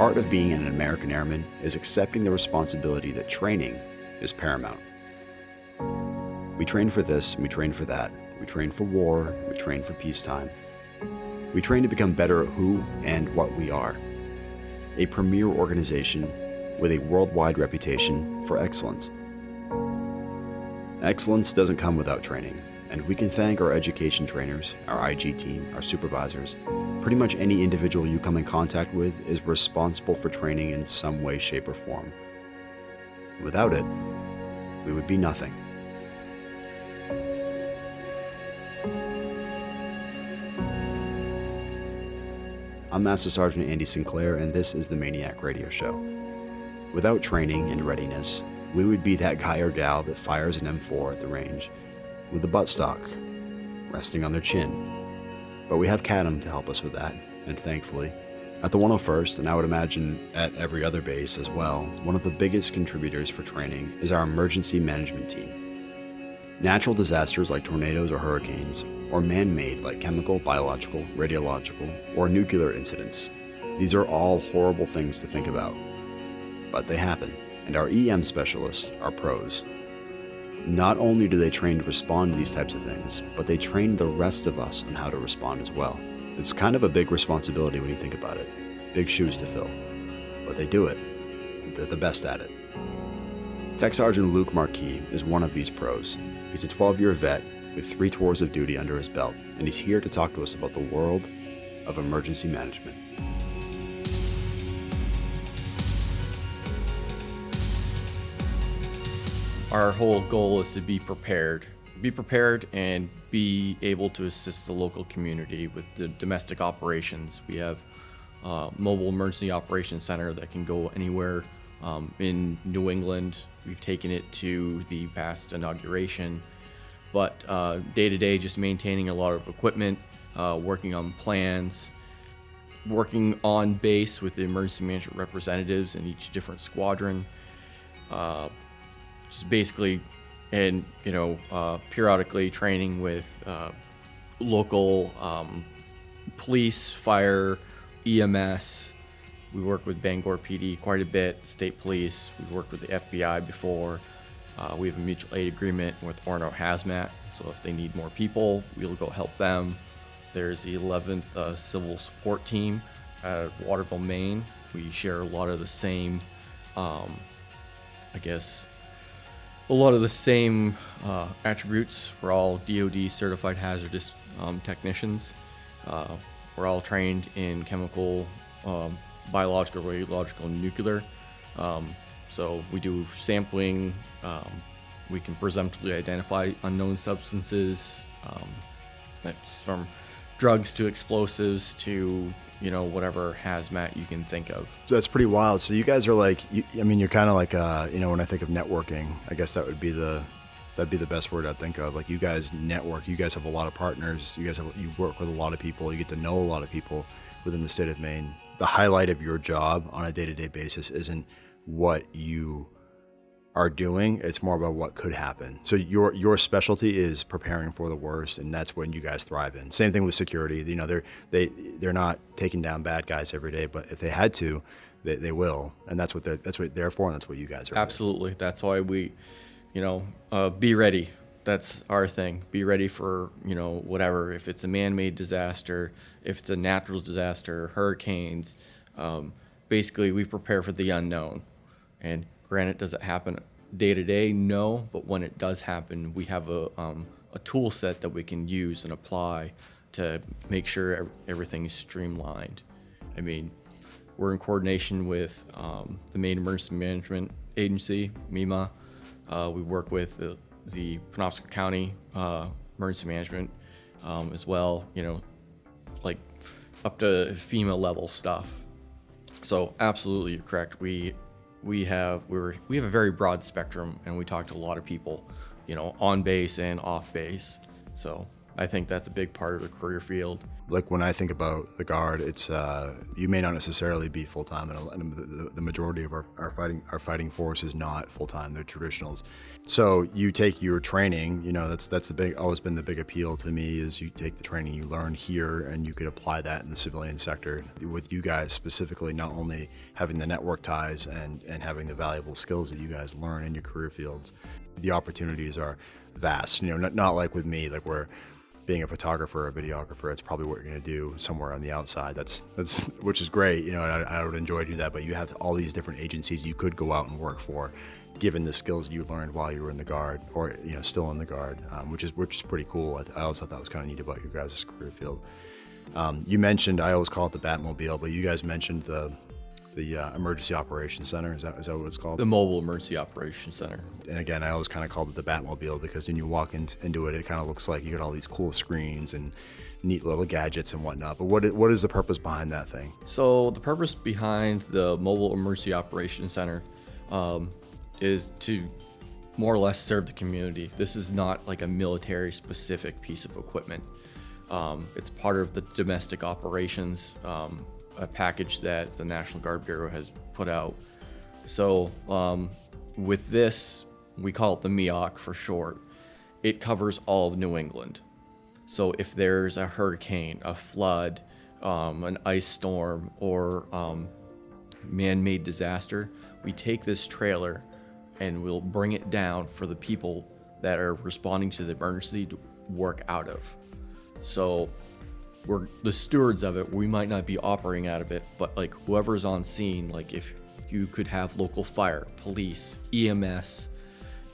part of being an American Airman is accepting the responsibility that training is paramount. We train for this, and we train for that. We train for war, we train for peacetime. We train to become better at who and what we are. A premier organization with a worldwide reputation for excellence. Excellence doesn't come without training, and we can thank our education trainers, our IG team, our supervisors. Pretty much any individual you come in contact with is responsible for training in some way, shape, or form. Without it, we would be nothing. I'm Master Sergeant Andy Sinclair, and this is the MAINEiac Radio Show. Without training and readiness, we would be that guy or gal that fires an M4 at the range with the buttstock resting on their chin. But we have CADM to help us with that, and thankfully, at the 101st, and I would imagine at every other base as well, one of the biggest contributors for training is our emergency management team. Natural disasters like tornadoes or hurricanes, or man-made like chemical, biological, radiological, or nuclear incidents. These are all horrible things to think about, but they happen, and our EM specialists are pros. Not only do they train to respond to these types of things, but they train the rest of us on how to respond as well. It's kind of a big responsibility when you think about it. Big shoes to fill, but they do it. They're the best at it. Tech Sergeant Luke Marquis is one of these pros. He's a 12-year vet with 3 tours of duty under his belt, and he's here to talk to us about the world of emergency management. Our whole goal is to be prepared and be able to assist the local community with the domestic operations. We have a mobile emergency operations center that can go anywhere in New England. We've taken it to the past inauguration, but day to day, just maintaining a lot of equipment, working on plans, working on base with the emergency management representatives in each different squadron. Just basically, and periodically training with local police, fire, EMS. We work with Bangor PD quite a bit, state police. We've worked with the FBI before. We have a mutual aid agreement with Orono Hazmat, so if they need more people, we'll go help them. There's the 11th Civil Support Team out of Waterville, Maine. We share a lot of the same, attributes. We're all DoD certified hazardous technicians. We're all trained in chemical, biological, radiological, and nuclear. So we do sampling. We can presumptively identify unknown substances. That's from drugs to explosives to whatever hazmat you can think of. That's pretty wild. So you guys are like, you're kind of like, when I think of networking, I guess that'd be the best word I'd think of. Like, you guys network, you guys have a lot of partners, you work with a lot of people, you get to know a lot of people within the state of Maine. The highlight of your job on a day-to-day basis isn't what you are doing, it's more about what could happen. So your specialty is preparing for the worst, and that's when you guys thrive in. Same thing with security. They're not taking down bad guys every day, but if they had to, they will, and that's what they're there for, and that's what you guys are. Absolutely. With. That's why we, be ready. That's our thing. Be ready for whatever. If it's a man-made disaster, if it's a natural disaster, hurricanes. Basically, we prepare for the unknown. And granted, does it happen day to day? No, but when it does happen, we have a tool set that we can use and apply to make sure everything's streamlined. I mean, we're in coordination with the Maine Emergency Management Agency, MEMA. We work with the Penobscot County Emergency Management as well, like up to FEMA level stuff. So absolutely, you're correct. We have a very broad spectrum, and we talk to a lot of people, on base and off base. So I think that's a big part of the career field. Like when I think about the Guard, it's you may not necessarily be full time, and the majority of our fighting force is not full time. They're traditionals. So you take your training. That's always been the big appeal to me is you take the training you learn here, and you could apply that in the civilian sector. With you guys specifically, not only having the network ties and having the valuable skills that you guys learn in your career fields, the opportunities are vast. Not like with me, like where being a photographer or a videographer, it's probably what you're going to do somewhere on the outside. That's which is great, and I would enjoy doing that. But you have all these different agencies you could go out and work for, given the skills you learned while you were in the Guard, or still in the Guard, which is pretty cool. I always thought that was kind of neat about your guys' career field. You mentioned, I always call it the Batmobile, but you guys mentioned the Emergency Operations Center. Is that what it's called? The Mobile Emergency Operations Center. And again, I always kind of called it the Batmobile because when you walk into it, it kind of looks like you got all these cool screens and neat little gadgets and whatnot. But what is the purpose behind that thing? So the purpose behind the Mobile Emergency Operations Center is to more or less serve the community. This is not like a military specific piece of equipment. It's part of the domestic operations, a package that the National Guard Bureau has put out. So with this, we call it the MAINEiac for short. It covers all of New England. So if there's a hurricane, a flood, an ice storm, or man-made disaster, we take this trailer and we'll bring it down for the people that are responding to the emergency to work out of. So we're the stewards of it. We might not be operating out of it, but like whoever's on scene, like if you could have local fire, police, EMS,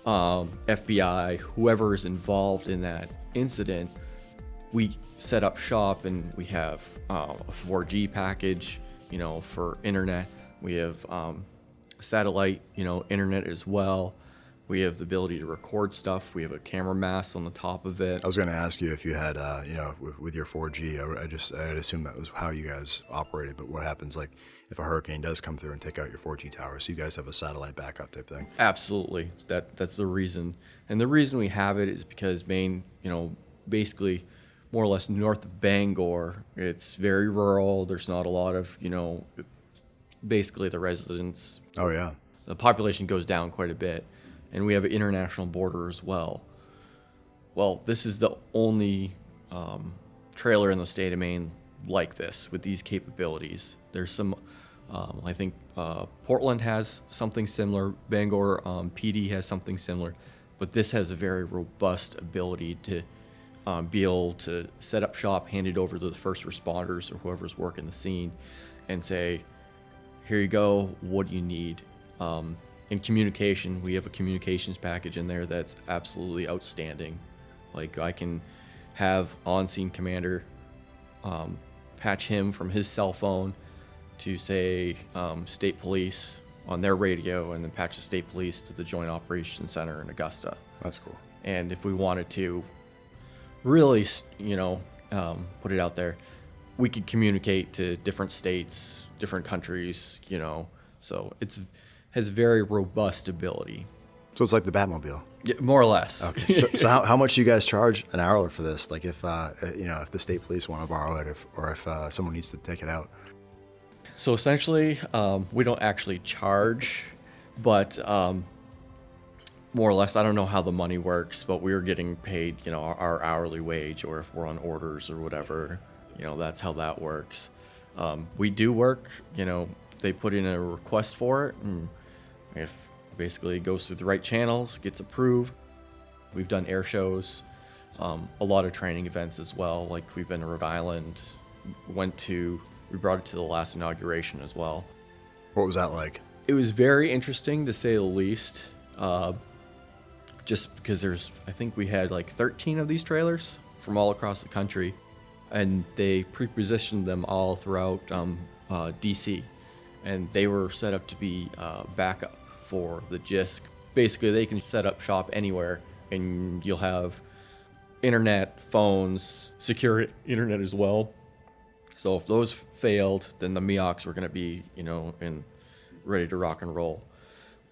FBI, whoever is involved in that incident, we set up shop and we have a 4G package, for internet. We have satellite, internet as well. We have the ability to record stuff. We have a camera mast on the top of it. I was going to ask you if you had, with your 4G, I'd assume that was how you guys operated. But what happens, like, if a hurricane does come through and take out your 4G tower? So you guys have a satellite backup type thing? Absolutely. That's the reason. And the reason we have it is because Maine, basically more or less north of Bangor, it's very rural. There's not a lot of, basically the residents. Oh, yeah. The population goes down quite a bit. And we have an international border as well. Well, this is the only trailer in the state of Maine like this with these capabilities. There's some, I think Portland has something similar. Bangor PD has something similar, but this has a very robust ability to be able to set up shop, hand it over to the first responders or whoever's working the scene, and say, "Here you go. What do you need?" In communication, we have a communications package in there that's absolutely outstanding. Like I can have on-scene commander patch him from his cell phone to say state police on their radio, and then patch the state police to the Joint Operations Center in Augusta. That's cool. And if we wanted to really, put it out there, we could communicate to different states, different countries, so has very robust ability. So it's like the Batmobile? Yeah, more or less. Okay. So how much do you guys charge an hour for this? Like if the state police want to borrow it, or if someone needs to take it out? So essentially, we don't actually charge, but more or less, I don't know how the money works, but we're getting paid, our hourly wage, or if we're on orders or whatever, that's how that works. We do work, they put in a request for it, and if basically it goes through the right channels, gets approved. We've done air shows, a lot of training events as well. Like we've been to Rhode Island, we brought it to the last inauguration as well. What was that like? It was very interesting to say the least. Just because I think we had like 13 of these trailers from all across the country, and they pre-positioned them all throughout DC. And they were set up to be backup for the JISC. Basically, they can set up shop anywhere, and you'll have internet, phones, secure internet as well. So if those failed, then the MAINEiacs were going to be, in ready to rock and roll.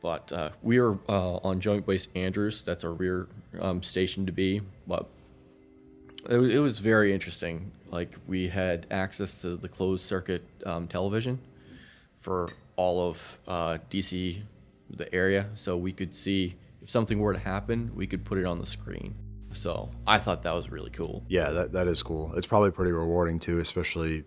But we are on Joint Base Andrews. That's our rear station to be. But It was very interesting. Like, we had access to the closed circuit television for all of DC, the area, so we could see if something were to happen, we could put it on the screen. So I thought that was really cool. Yeah, that is cool. It's probably pretty rewarding too, especially,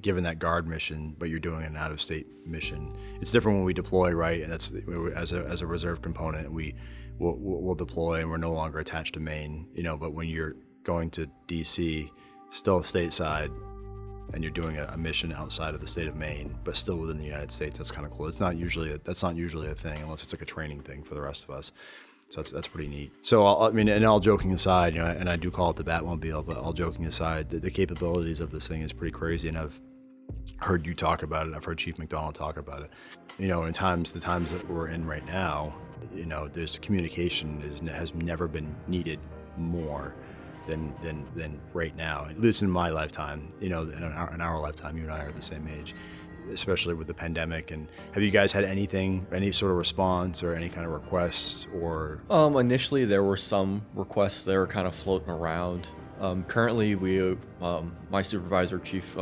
given that guard mission, but you're doing an out-of-state mission. It's different when we deploy, right? And that's as a reserve component, we'll deploy and we're no longer attached to Maine, but when you're going to DC, still stateside, and you're doing a mission outside of the state of Maine, but still within the United States, that's kind of cool. That's not usually a thing unless it's like a training thing for the rest of us. So that's pretty neat. So and all joking aside, and I do call it the Batmobile, but all joking aside, the capabilities of this thing is pretty crazy, and I've heard you talk about it. I've heard Chief McDonald talk about it. In the times that we're in right now, there's communication has never been needed more than right now. At least in my lifetime, in our lifetime, you and I are the same age, especially with the pandemic. And have you guys had any sort of response or any kind of requests or? Initially there were some requests that were kind of floating around. Currently my supervisor, Chief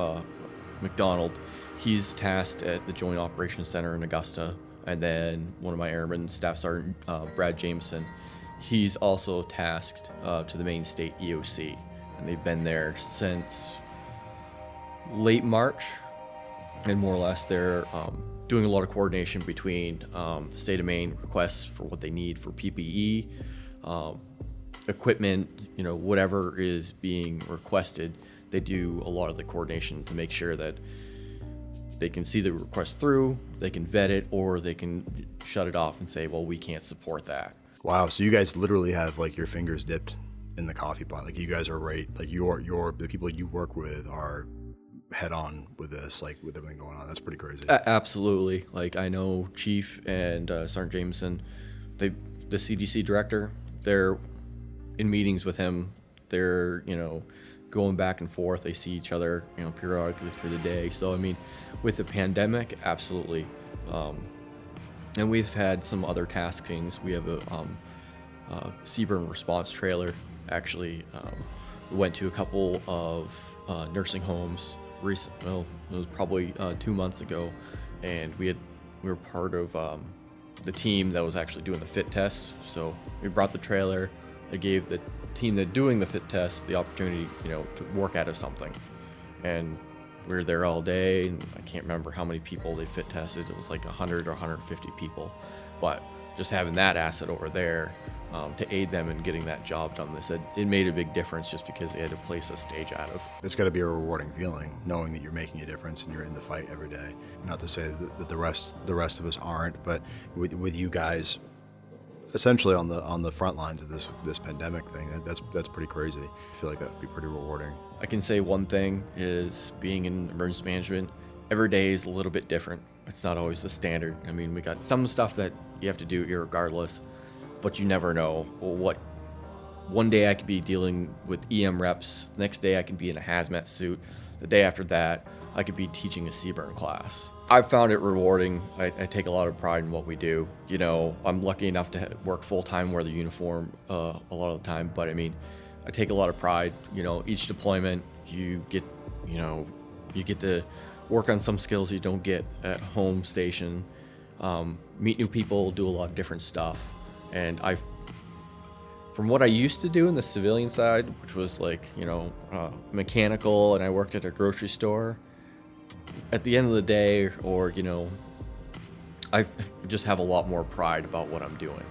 McDonald, he's tasked at the Joint Operations Center in Augusta. And then one of my airmen, Staff Sergeant Brad Jameson, he's also tasked to the Maine State EOC, and they've been there since late March, and more or less they're doing a lot of coordination between the state of Maine requests for what they need for PPE, equipment, whatever is being requested. They do a lot of the coordination to make sure that they can see the request through, they can vet it, or they can shut it off and say, well, we can't support that. Wow, so you guys literally have like your fingers dipped in the coffee pot. Like you guys are right, like the people you work with are head on with this, like with everything going on. That's pretty crazy. Absolutely. Like I know Chief and Sergeant Jameson, the CDC director, they're in meetings with him. They're, going back and forth. They see each other, periodically through the day. So, with the pandemic, absolutely. And we've had some other taskings. We have a CBRN response trailer. Actually, we went to a couple of nursing homes it was probably 2 months ago, and we were part of the team that was actually doing the fit tests. So we brought the trailer. I gave the team that doing the fit test the opportunity, to work out of something, and we were there all day, and I can't remember how many people they fit tested. It was like 100 or 150 people. But just having that asset over there to aid them in getting that job done, they said it made a big difference just because they had a place to stage out of. It's got to be a rewarding feeling, knowing that you're making a difference and you're in the fight every day. Not to say that the rest of us aren't, but with you guys essentially on the front lines of this pandemic thing, that's pretty crazy. I feel like that would be pretty rewarding. I can say one thing is being in emergency management, every day is a little bit different. It's not always the standard. We got some stuff that you have to do irregardless, but you never know what. One day I could be dealing with EM reps. Next day I could be in a hazmat suit. The day after that, I could be teaching a CBRN class. I found it rewarding. I take a lot of pride in what we do. I'm lucky enough to work full-time, wear the uniform a lot of the time, but I take a lot of pride. Each deployment, you get to work on some skills you don't get at home station, meet new people, do a lot of different stuff. And from what I used to do in the civilian side, which was mechanical, and I worked at a grocery store, at the end of the day, I just have a lot more pride about what I'm doing,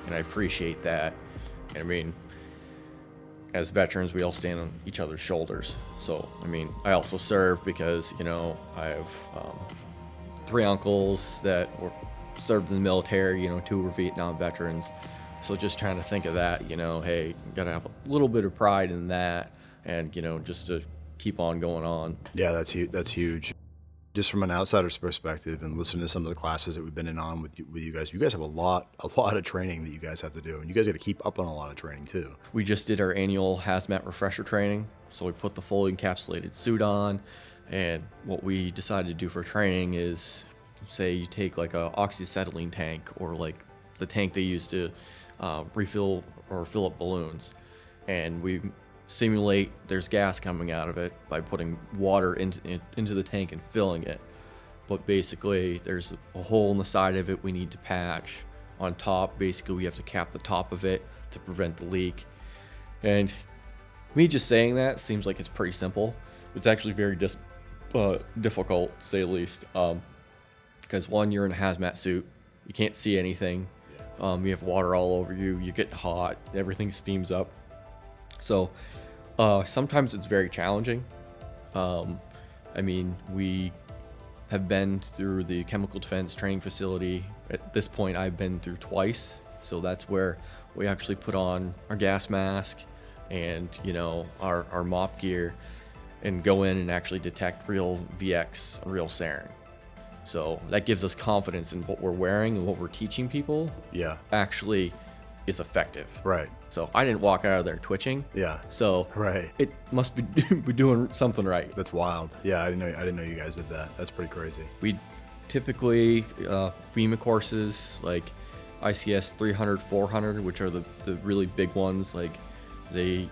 and I appreciate that. As veterans, we all stand on each other's shoulders. So, I also serve because, I have 3 uncles that served in the military, 2 were Vietnam veterans. So just trying to think of that, hey, you gotta have a little bit of pride in that, and, just to keep on going on. Yeah, that's huge. Just from an outsider's perspective and listening to some of the classes that we've been in on with you guys have a lot of training that you guys have to do, and you guys got to keep up on a lot of training too. We just did our annual hazmat refresher training, so we put the fully encapsulated suit on, and what we decided to do for training is, say you take like a oxyacetylene tank, or like the tank they use to refill or fill up balloons, and we simulate there's gas coming out of it by putting water into the tank and filling it. But basically, there's a hole in the side of it we need to patch. On top, basically, we have to cap the top of it to prevent the leak. And me just saying that seems like it's pretty simple. It's actually very difficult, to say the least. Because one, you're in a hazmat suit. You can't see anything. You have water all over you. You get hot. Everything steams up. So sometimes it's very challenging. I mean, we have been through the chemical defense training facility. At this point, I've been through twice. So that's where we actually put on our gas mask and, you know, our mop gear and go in and actually detect real VX and real sarin. So that gives us confidence in what we're wearing and what we're teaching people. Yeah. Actually is effective. Right. So I didn't walk out of there twitching. Yeah. So right. It must be doing something right. That's wild. Yeah, I didn't know you guys did that. That's pretty crazy. We typically FEMA courses like ICS 300, 400, which are the really big ones. Like they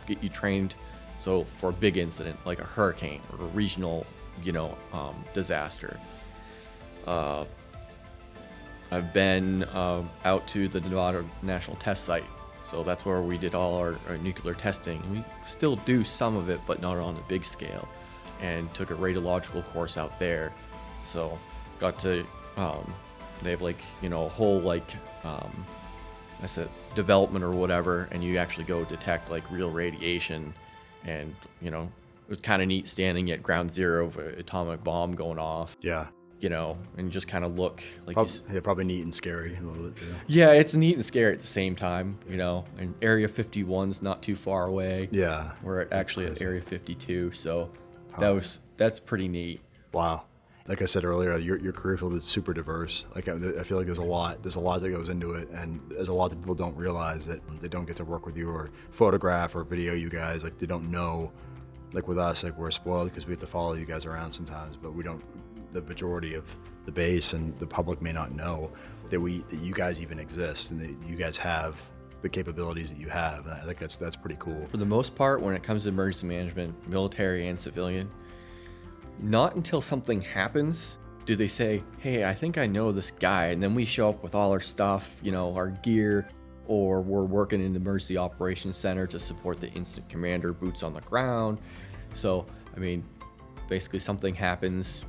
get you trained. So for a big incident like a hurricane or a regional, you know, disaster. I've been out to the Nevada National Test Site. So that's where we did all our nuclear testing. We still do some of it, but not on a big scale. And took a radiological course out there. So got to, they have like, you know, a whole like, I said development or whatever, and you actually go detect like real radiation. And, you know, it was kind of neat standing at ground zero of an atomic bomb going off. Yeah. You know, and just kind of look like probably neat and scary a little bit too. Yeah, it's neat and scary at the same time, you know. And Area 51's not too far away. Yeah, we're actually at Area 52, so that's pretty neat. Wow, like I said earlier, your career field is super diverse. Like I feel like there's a lot that goes into it, and there's a lot that people don't realize that they don't get to work with you or photograph or video you guys. Like they don't know. Like with us, like we're spoiled because we have to follow you guys around sometimes, but we don't. The majority of the base and the public may not know that you guys even exist and that you guys have the capabilities that you have. And I think that's pretty cool. For the most part, when it comes to emergency management, military and civilian, not until something happens do they say, hey, I think I know this guy. And then we show up with all our stuff, you know, our gear, or we're working in the emergency operations center to support the incident commander, boots on the ground. So, I mean, basically something happens.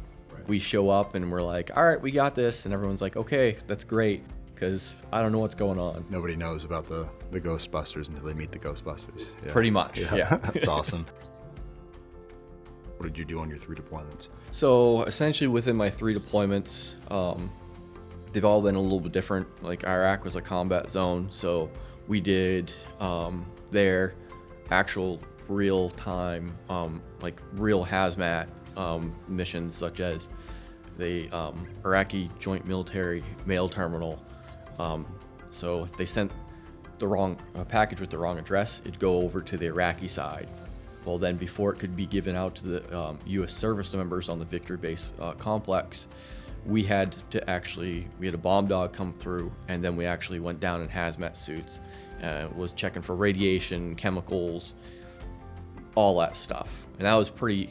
We show up and we're like, all right, we got this. And everyone's like, okay, that's great. Because I don't know what's going on. Nobody knows about the Ghostbusters until they meet the Ghostbusters. Yeah. Pretty much, yeah. That's awesome. What did you do on your 3 deployments? So essentially within my 3 deployments, they've all been a little bit different. Like Iraq was a combat zone. So we did their actual real time, like real hazmat missions, such as the Iraqi Joint Military Mail Terminal. So if they sent the wrong package with the wrong address, it'd go over to the Iraqi side. Well, then before it could be given out to the U.S. service members on the Victory Base complex, we had a bomb dog come through, and then we actually went down in hazmat suits, was checking for radiation, chemicals, all that stuff. And it was pretty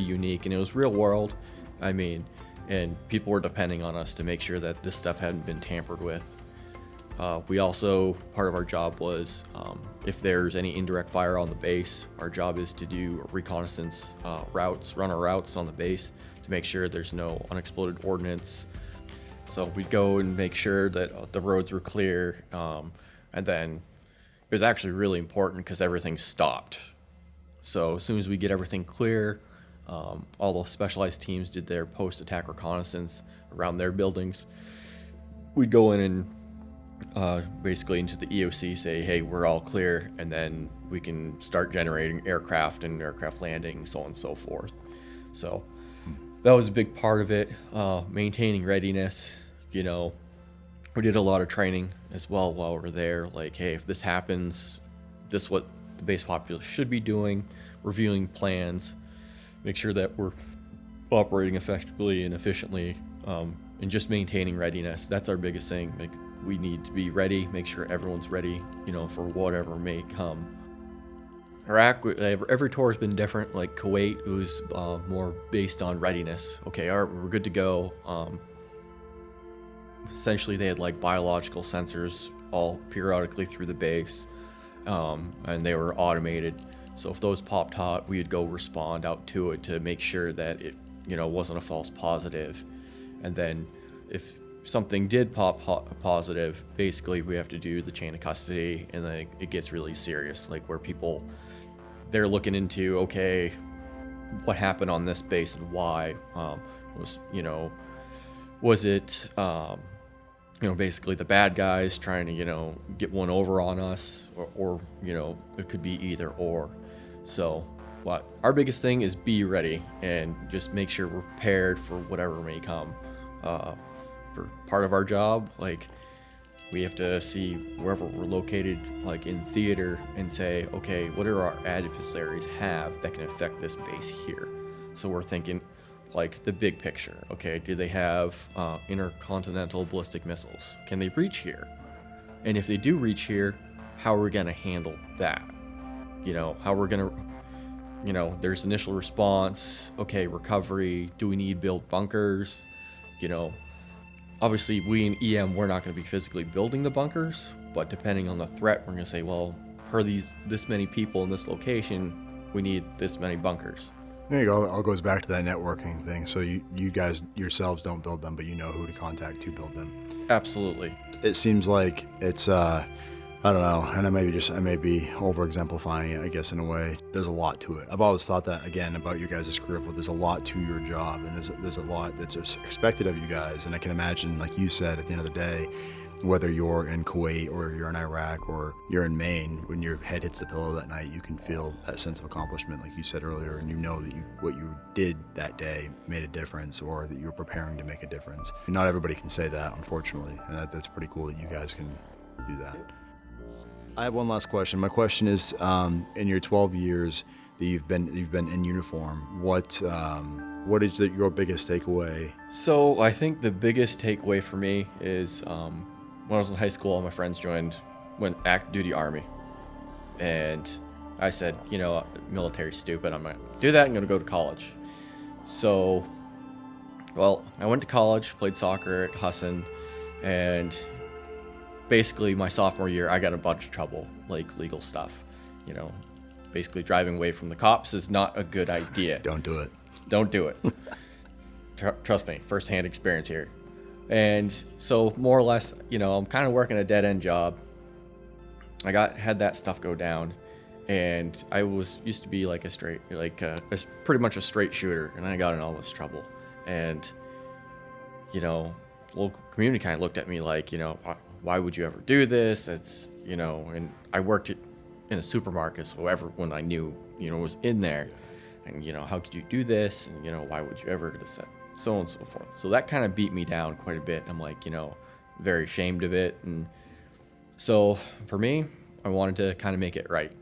unique, and it was real world. I mean, and people were depending on us to make sure that this stuff hadn't been tampered with. We also, part of our job was, if there's any indirect fire on the base, our job is to do reconnaissance routes, runner routes on the base to make sure there's no unexploded ordnance. So we'd go and make sure that the roads were clear. And then it was actually really important because everything stopped. So as soon as we get everything clear, all the specialized teams did their post-attack reconnaissance around their buildings. We'd go in and basically into the EOC say, hey, we're all clear, and then we can start generating aircraft and aircraft landing, so on and so forth. So that was a big part of it. Maintaining readiness, you know, we did a lot of training as well while we were there. Like, hey, if this happens, this is what the base populace should be doing, reviewing plans, make sure that we're operating effectively and efficiently, and just maintaining readiness. That's our biggest thing. Like, we need to be ready, make sure everyone's ready, you know, for whatever may come. Iraq, every tour has been different. Like Kuwait, it was more based on readiness. Okay, all right, we're good to go. Essentially, they had like biological sensors all periodically through the base, and they were automated. So if those popped hot, we'd go respond out to it to make sure that it, wasn't a false positive. And then if something did pop positive, basically we have to do the chain of custody, and then it gets really serious, like where they're looking into, okay, what happened on this base and why. Was it basically the bad guys trying to get one over on us, or it could be either or. So what our biggest thing is, be ready and just make sure we're prepared for whatever may come. For part of our job, like, we have to see wherever we're located, like in theater, and say, okay, what do our adversaries have that can affect this base here? So we're thinking like the big picture. Okay, do they have intercontinental ballistic missiles? Can they reach here? And if they do reach here, how are we going to handle that? How we're going to, there's initial response. Okay, recovery. Do we need to build bunkers? Obviously, we in EM, we're not going to be physically building the bunkers, but depending on the threat, we're going to say, well, per this many people in this location, we need this many bunkers. There you go. It all goes back to that networking thing. So you guys yourselves don't build them, but you know who to contact to build them. Absolutely. It seems like it's, I don't know, and I may be over-exemplifying it, I guess, in a way. There's a lot to it. I've always thought that, again, about your guys' career, but there's a lot to your job, and there's a lot that's expected of you guys. And I can imagine, like you said, at the end of the day, whether you're in Kuwait or you're in Iraq or you're in Maine, when your head hits the pillow that night, you can feel that sense of accomplishment, like you said earlier, and you know that what you did that day made a difference, or that you're preparing to make a difference. Not everybody can say that, unfortunately, and that's pretty cool that you guys can do that. I have one last question. My question is, in your 12 years that you've been in uniform, what is your biggest takeaway? So I think the biggest takeaway for me is when I was in high school, all my friends went active duty Army, and I said, military's stupid. I'm not gonna do that. I'm gonna go to college. So, well, I went to college, played soccer at Husson, and basically my sophomore year, I got a bunch of trouble, like legal stuff. Basically driving away from the cops is not a good idea. Don't do it. Don't do it. Trust me, firsthand experience here. And so more or less, I'm kind of working a dead-end job. I had that stuff go down, and I used to be like pretty much a straight shooter, and I got in all this trouble. And local community kind of looked at me like, why would you ever do this? That's, and I worked in a supermarket, so everyone I knew, was in there. And, how could you do this? And, why would you ever this, that, so on and so forth. So that kind of beat me down quite a bit. I'm like, very ashamed of it. And so for me, I wanted to kind of make it right.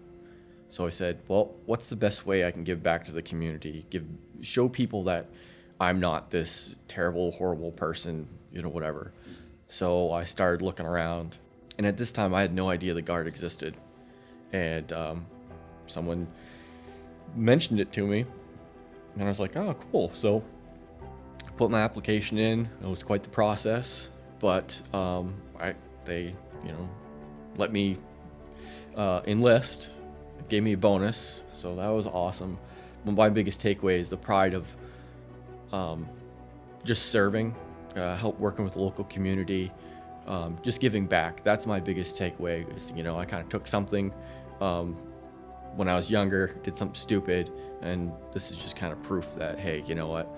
So I said, well, what's the best way I can give back to the community? Show people that I'm not this terrible, horrible person, whatever. So I started looking around, and at this time I had no idea the Guard existed. And someone mentioned it to me, and I was like, oh, cool. So I put my application in. It was quite the process, but they let me enlist, gave me a bonus, so that was awesome. But my biggest takeaway is the pride of just serving, help working with the local community, just giving back. That's my biggest takeaway. Is, I kind of took something when I was younger, did something stupid, and this is just kind of proof that, hey, you know what?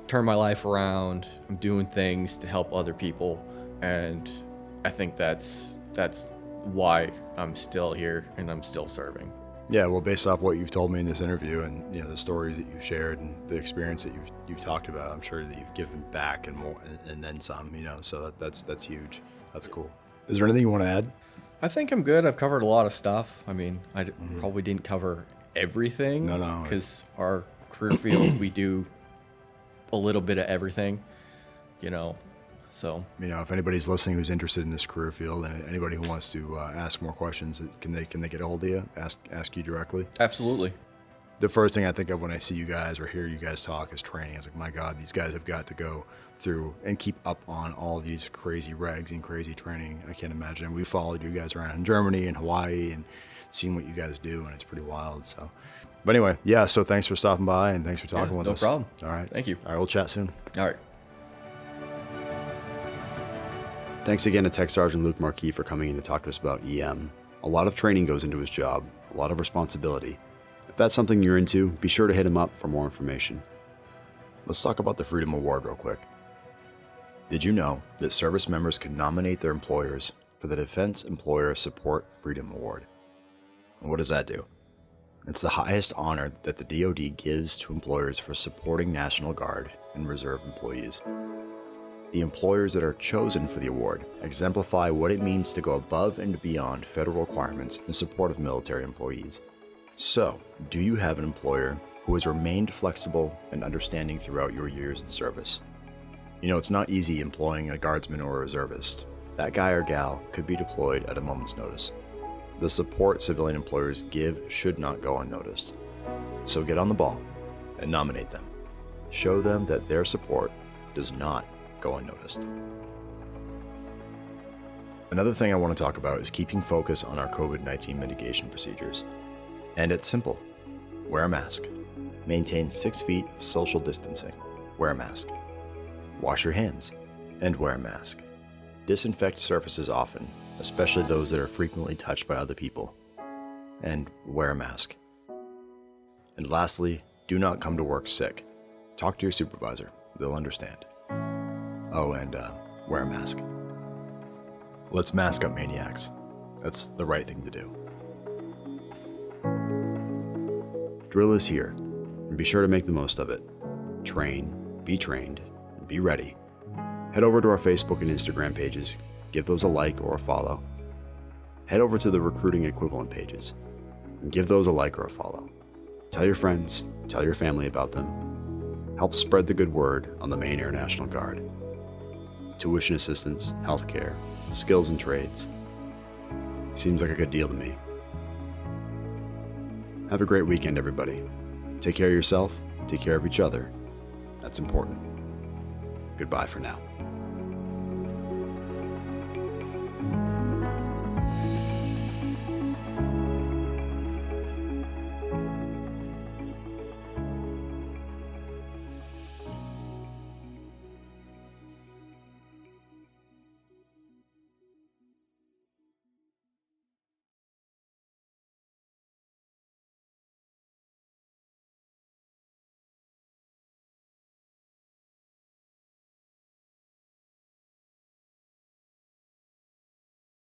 Turn my life around. I'm doing things to help other people, and I think that's why I'm still here and I'm still serving. Yeah, well, based off what you've told me in this interview, and the stories that you've shared and the experience that you've talked about, I'm sure that you've given back and more, and then some. So that's huge. That's cool. Is there anything you want to add? I think I'm good. I've covered a lot of stuff. I mean, I probably didn't cover everything. No. Because our career field, we do a little bit of everything. So, if anybody's listening who's interested in this career field, and anybody who wants to ask more questions, can they get a hold of you? Ask you directly? absolutely. The first thing I think of when I see you guys or hear you guys talk is training. I was like, my God, these guys have got to go through and keep up on all these crazy regs and crazy training. I can't imagine. And we followed you guys around in Germany and Hawaii and seen what you guys do, and it's pretty wild. So, but anyway, yeah. So thanks for stopping by and thanks for talking with us. No problem. All right. Thank you. All right, we'll chat soon. All right. Thanks again to Tech Sergeant Luke Marquis for coming in to talk to us about EM. A lot of training goes into his job, a lot of responsibility. If that's something you're into, be sure to hit him up for more information. Let's talk about the Freedom Award real quick. Did you know that service members can nominate their employers for the Defense Employer Support Freedom Award? And what does that do? It's the highest honor that the DoD gives to employers for supporting National Guard and Reserve employees. The employers that are chosen for the award exemplify what it means to go above and beyond federal requirements in support of military employees. So, do you have an employer who has remained flexible and understanding throughout your years in service? It's not easy employing a guardsman or a reservist. That guy or gal could be deployed at a moment's notice. The support civilian employers give should not go unnoticed. So get on the ball and nominate them. Show them that their support does not go unnoticed. Another thing I want to talk about is keeping focus on our COVID-19 mitigation procedures. And it's simple. Wear a mask. Maintain 6 feet of social distancing. Wear a mask. Wash your hands and wear a mask. Disinfect surfaces often, especially those that are frequently touched by other people. And wear a mask. And lastly, do not come to work sick. Talk to your supervisor. They'll understand. Oh, and wear a mask. Let's mask up, MAINEiacs. That's the right thing to do. Drill is here, and be sure to make the most of it. Train, be trained, and be ready. Head over to our Facebook and Instagram pages. Give those a like or a follow. Head over to the recruiting equivalent pages, and give those a like or a follow. Tell your friends, tell your family about them. Help spread the good word on the Maine Air National Guard. Tuition assistance, healthcare, skills and trades. Seems like a good deal to me. Have a great weekend, everybody. Take care of yourself, take care of each other. That's important. Goodbye for now.